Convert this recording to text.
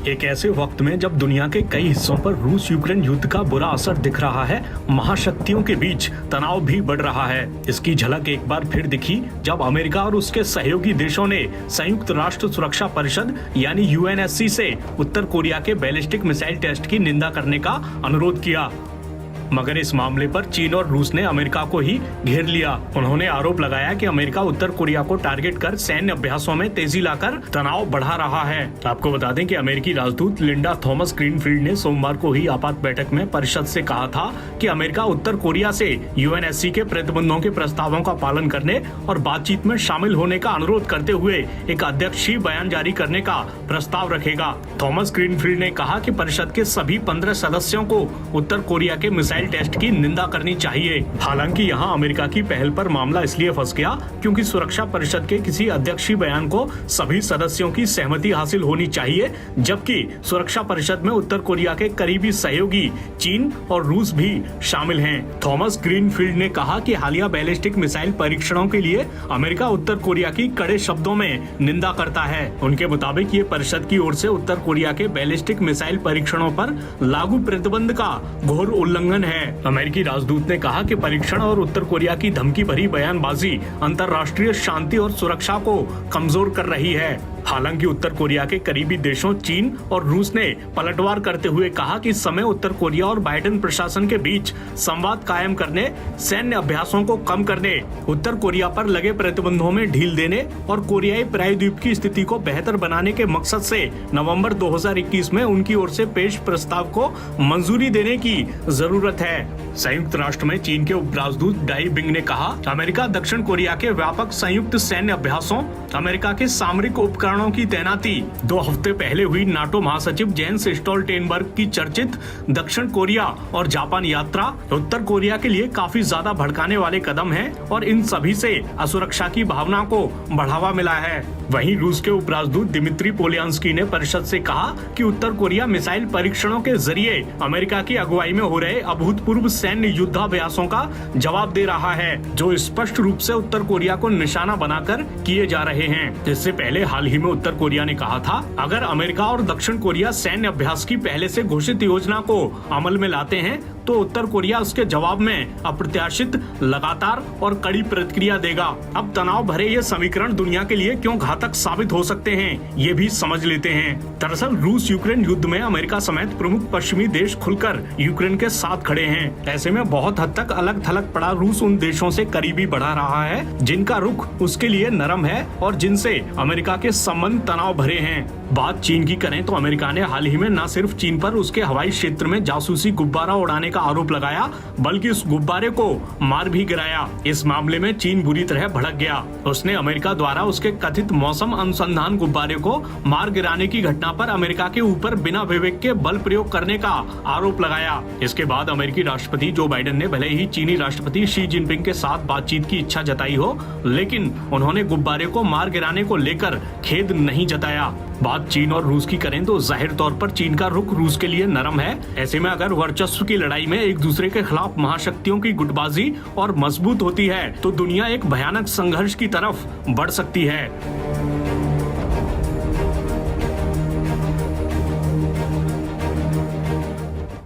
एक ऐसे वक्त में जब दुनिया के कई हिस्सों पर रूस यूक्रेन युद्ध का बुरा असर दिख रहा है, महाशक्तियों के बीच तनाव भी बढ़ रहा है। इसकी झलक एक बार फिर दिखी जब अमेरिका और उसके सहयोगी देशों ने संयुक्त राष्ट्र सुरक्षा परिषद यानी यूएनएससी से उत्तर कोरिया के बैलिस्टिक मिसाइल टेस्ट की निंदा करने का अनुरोध किया। मगर इस मामले पर चीन और रूस ने अमेरिका को ही घेर लिया। उन्होंने आरोप लगाया कि अमेरिका उत्तर कोरिया को टारगेट कर सैन्य अभ्यासों में तेजी लाकर तनाव बढ़ा रहा है। आपको बता दें कि अमेरिकी राजदूत लिंडा थॉमस ग्रीनफील्ड ने सोमवार को ही आपात बैठक में परिषद से कहा था कि अमेरिका उत्तर कोरिया से यूएनएससी के प्रतिबंधों के प्रस्तावों का पालन करने और बातचीत में शामिल होने का अनुरोध करते हुए एक अध्यक्षीय बयान जारी करने का प्रस्ताव रखेगा। थॉमस ग्रीनफील्ड ने कहा कि परिषद के सभी 15 सदस्यों को उत्तर कोरिया के मिसाइल टेस्ट की निंदा करनी चाहिए। हालांकि यहाँ अमेरिका की पहल पर मामला इसलिए फंस गया क्योंकि सुरक्षा परिषद के किसी अध्यक्षीय बयान को सभी सदस्यों की सहमति हासिल होनी चाहिए, जबकि सुरक्षा परिषद में उत्तर कोरिया के करीबी सहयोगी चीन और रूस भी शामिल हैं। थॉमस ग्रीनफील्ड ने कहा कि हालिया बैलिस्टिक मिसाइल परीक्षणों के लिए अमेरिका उत्तर कोरिया की कड़े शब्दों में निंदा करता है। उनके मुताबिक ये परिषद की ओर से उत्तर कोरिया के बैलिस्टिक मिसाइल परीक्षणों पर लागू प्रतिबंध का घोर उल्लंघन है। अमेरिकी राजदूत ने कहा कि परीक्षण और उत्तर कोरिया की धमकी भरी बयानबाजी अंतर्राष्ट्रीय शांति और सुरक्षा को कमजोर कर रही है। हालांकि उत्तर कोरिया के करीबी देशों चीन और रूस ने पलटवार करते हुए कहा कि इस समय उत्तर कोरिया और बाइडेन प्रशासन के बीच संवाद कायम करने, सैन्य अभ्यासों को कम करने, उत्तर कोरिया पर लगे प्रतिबंधों में ढील देने और कोरियाई प्रायद्वीप की स्थिति को बेहतर बनाने के मकसद से नवंबर 2021 में उनकी ओर से पेश प्रस्ताव को मंजूरी देने की जरूरत है। संयुक्त राष्ट्र में चीन के उपराजदूत डाई बिंग ने कहा, अमेरिका दक्षिण कोरिया के व्यापक संयुक्त सैन्य अभ्यासों, अमेरिका के सामरिक उपकरणों की तैनाती, 2 हफ्ते पहले हुई नाटो महासचिव जेंस स्टोल्टेनबर्ग की चर्चित दक्षिण कोरिया और जापान यात्रा उत्तर कोरिया के लिए काफी ज्यादा भड़काने वाले कदम है और इन सभी से असुरक्षा की भावना को बढ़ावा मिला है। वहीं रूस के उपराजदूत दिमित्री पोलियांस्की ने परिषद से कहा कि उत्तर कोरिया मिसाइल परीक्षणों के जरिए अमेरिका की अगुवाई में हो रहे अभूतपूर्व सैन्य युद्धाभ्यासों का जवाब दे रहा है, जो स्पष्ट रूप से उत्तर कोरिया को निशाना बनाकर किए जा रहे हैं। इससे पहले हाल ही में उत्तर कोरिया ने कहा था, अगर अमेरिका और दक्षिण कोरिया सैन्य अभ्यास की पहले से घोषित योजना को अमल में लाते हैं तो उत्तर कोरिया उसके जवाब में अप्रत्याशित, लगातार और कड़ी प्रतिक्रिया देगा। अब तनाव भरे ये समीकरण दुनिया के लिए क्यों घातक साबित हो सकते हैं, ये भी समझ लेते हैं। दरअसल रूस यूक्रेन युद्ध में अमेरिका समेत प्रमुख पश्चिमी देश खुलकर यूक्रेन के साथ खड़े हैं। ऐसे में बहुत हद तक अलग थलग पड़ा रूस उन देशों से करीबी बढ़ा रहा है जिनका रुख उसके लिए नरम है और जिनसे अमेरिका के संबंध तनाव भरे हैं। बात चीन की करें तो अमेरिका ने हाल ही में न सिर्फ चीन पर उसके हवाई क्षेत्र में जासूसी गुब्बारा उड़ाने का आरोप लगाया, बल्कि उस गुब्बारे को मार भी गिराया। इस मामले में चीन बुरी तरह भड़क गया। उसने अमेरिका द्वारा उसके कथित मौसम अनुसंधान गुब्बारे को मार गिराने की घटना पर अमेरिका के ऊपर बिना विवेक के बल प्रयोग करने का आरोप लगाया। इसके बाद अमेरिकी राष्ट्रपति जो बाइडेन ने भले ही चीनी राष्ट्रपति शी जिनपिंग के साथ बातचीत की इच्छा जताई हो, लेकिन उन्होंने गुब्बारे को मार गिराने को लेकर खेद नहीं जताया। बात चीन और रूस की करें तो जाहिर तौर पर चीन का रुख रूस के लिए नरम है। ऐसे में अगर वर्चस्व की लड़ाई में एक दूसरे के खिलाफ महाशक्तियों की गुटबाजी और मजबूत होती है तो दुनिया एक भयानक संघर्ष की तरफ बढ़ सकती है।